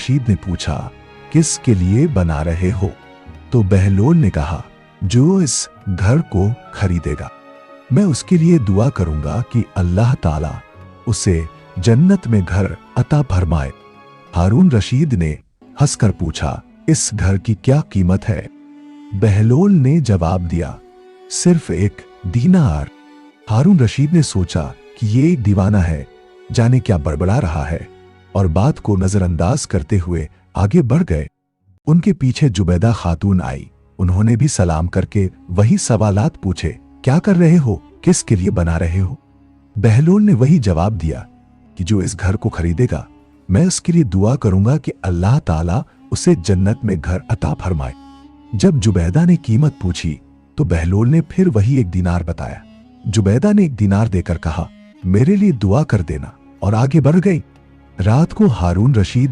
रशीद ने पूछा, किसके लिए बना रहे हो? तो बहलोल ने कहा, जो इस घर को खरीदेगा, मैं उसके लिए दुआ करूंगा कि अल्लाह ताला उसे जन्नत में घर अता फरमाए। हारून रशीद ने हंसकर पूछा, इस घर की क्या कीमत है? बहलोल ने जवाब दिया, सिर्फ 1 दीनार। हारून रशीद ने सोचा कि ये एक दीवाना है, जाने क्या बड़बड़ा रहा है, और बात को नजरअंदाज करते हुए आगे बढ़ गए। उनके पीछे जुबैदा खातून आई। उन्होंने भी सलाम करके वही सवालात पूछे, क्या कर रहे हो, किसके लिए बना रहे हो? बहलोल ने वही जवाब दिया कि जो इस घर को खरीदेगा, मैं उसके लिए दुआ करूंगा कि अल्लाह ताला उसे जन्नत में घर अता फरमाए। जब जुबैदा ने कीमत पूछी तो बहलोल ने फिर वही 1 दीनार बताया। जुबैदा ने 1 दीनार देकर कहा, मेरे लिए दुआ कर देना, और आगे बढ़ गई। रात को हारून रशीद